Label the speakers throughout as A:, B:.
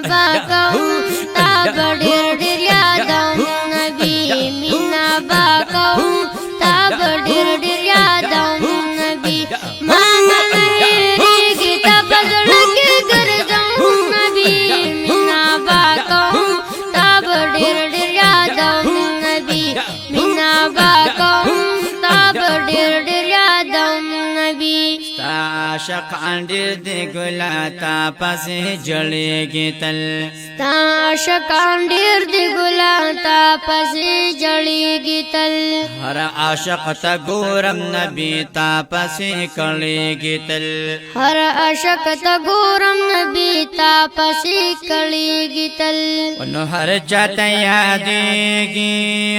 A: باکم تا ډیر ډیر یادم نبی مینا باکم تا ډیر ډیر یادم نبی ما نه هېریږي تا په زړه کې ګرځم نبی مینا باکم تا ډیر ډیر یادم نبی مینا باکم تا ډیر ډیر یادم نبی
B: عاشقان ډېر دي ګلا تا پسې جړېږي تل
A: ستا عاشقان ډېر دي ګلا تا پسې جړېږي تل
B: هر عاشق ته ګورم نبی تا پسې کړېږي تل
A: هر عاشق ته ګورم نبی تا پسې کړېږي تل
B: نو هر چاته یادېږي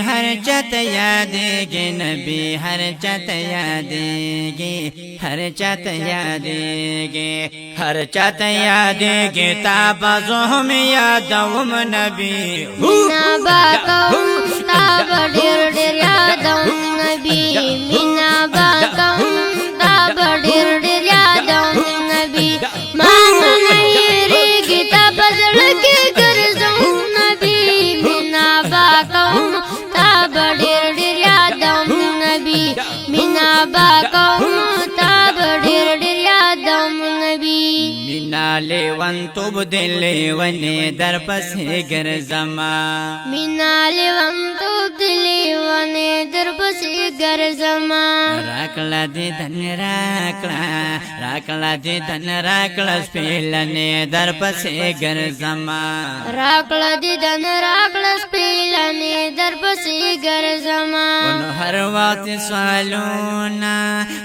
B: هر چاته یادېږي نبی هر چاته یادېږي هر چاته یادېږي هر چاته یادېږي تا بازو هم یادوم نبی
A: مینا باکم تا ډېر ډېر یادم نبی مینا باکم تا ډېر ډېر یادم نبی ما نه هېریږي تا په زړه کې ګرځم نبی مینا باکم تا ډېر ډېر یادم نبی مینا باکم تا ډېر ډېر یادم نبی
B: مینا لیونتوب دې لیونې در پسې ګرځما
A: مینا لیونتوب دې لیونې در پسې ګرځما
B: راکړه دې دن راکړه دې دن راکړه سپېلنې در پسې ګرځما
A: راکړه دې دن راکړه سپېلنې در پسې ګرځما
B: ونو هر وخت سوالونه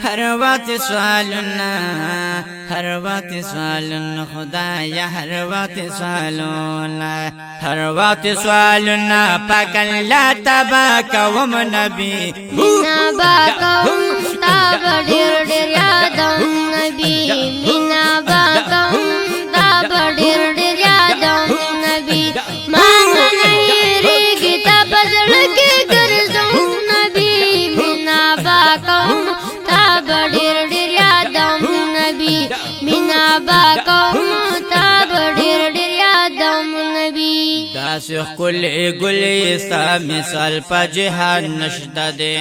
B: هر وخت سوالونه هر وخت سوالونه خدایا هر وخت سوالونه هر وخت سوالونه پاک الله تبا کوم نبی
A: مینا باکم تا ډېر ډېر یادم نبی مینا باکم تا ډېر ډېر یادم نبی ما نه هېریږي تا په زړه کې ګرځم نبی مینا باکم تا ډېر ډېر یادم نبی مینا باکم تا ډېر ډېر یادم نبی
B: داس ښکلی ګلې ستا مثال په جهان نشته دی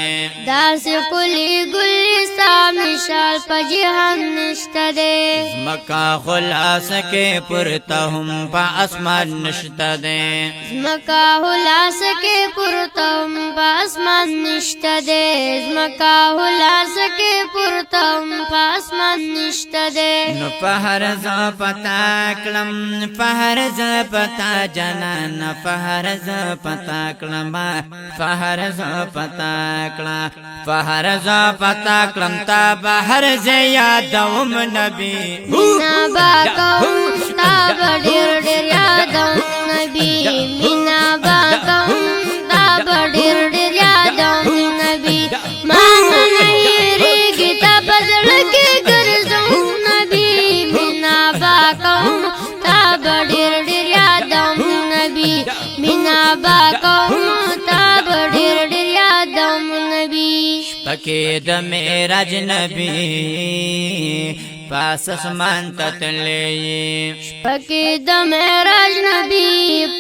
A: داس ښکلی ګلې ستا مثال په جهان نشته دی
B: زمکا خلاص کې پورته هم په اسمان نشته دی
A: زمکا خلاص کې پورته هم په اسمان نشته دی زمکا خلاص کې پورته هم په اسمان نشته دی
B: نو په هر ځای پتا کړم په هر ځای پتا جانان په هر ځای پتا کړم په هر ځای پتا کړم په هر ځای پتا کړم تا به هر ځای یادوم نبی
A: مینا باکم تا ډېر ډېر یادم نبی مینا باکم تا ډېر ډېر یادم نبی ما نه هېریږي تا په زړه کې ګرځم نبی مینا باکم تا ډېر ډېر یادم نبی مینا باکم تا ډېر ډېر یادم نبی
B: پکې د معراج نبی پاس اسمان ته تللی
A: پکې د معراج نبی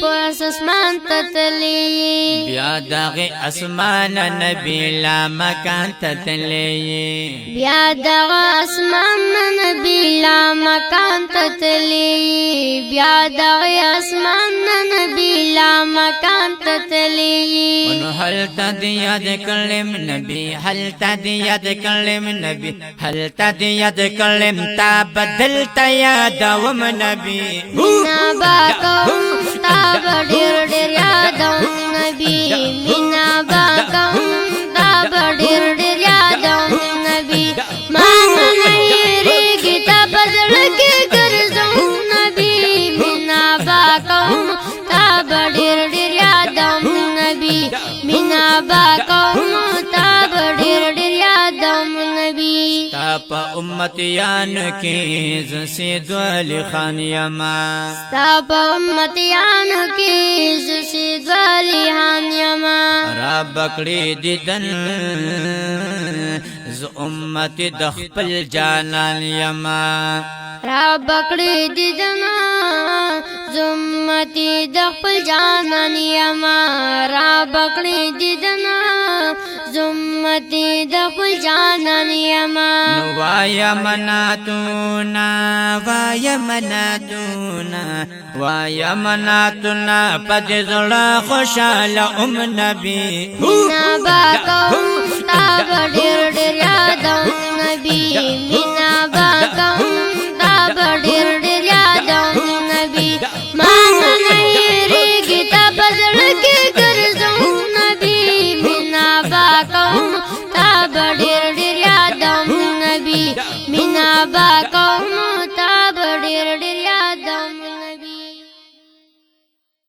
A: پاس اسمان ته تللی
B: بیا دغه اسمان نبی لا مکان ته تللی
A: بیا دغه اسمان نبی لا مکان ته تللی بیا دغه اسمان نبی لا مکان ته تللی
B: ونو هل تدی یاد کلم نبی هل تدی یاد کلم نبی هل تدی یاد کلم تا بدل تا یادوم نبی
A: مینا باکم تا ډېر ډېر یادم نبی مینا باکم تا ډېر ډېر یادم نبی ما نه هېریږي تا په زړه کې ګرځم نبی مینا باکم تا ډېر ډېر یادم نبی مینا باکم تا ډېر ډېر یادم نبی
B: تا په امتیان کې زسید ولی خان یما
A: ستا په امتیانو کې زسید ولی خان یما
B: را بکړې دیدن ز امت د خپل جانان یما
A: را بکړې دیدن زم زمتی د خپل جانان یما را بکړې دیدنا زمتی د خپل جانان یما
B: وایا مناتونا وایا مناتونا وایا مناتونا پد زړه خوشاله نبی
A: مینا با کوم تا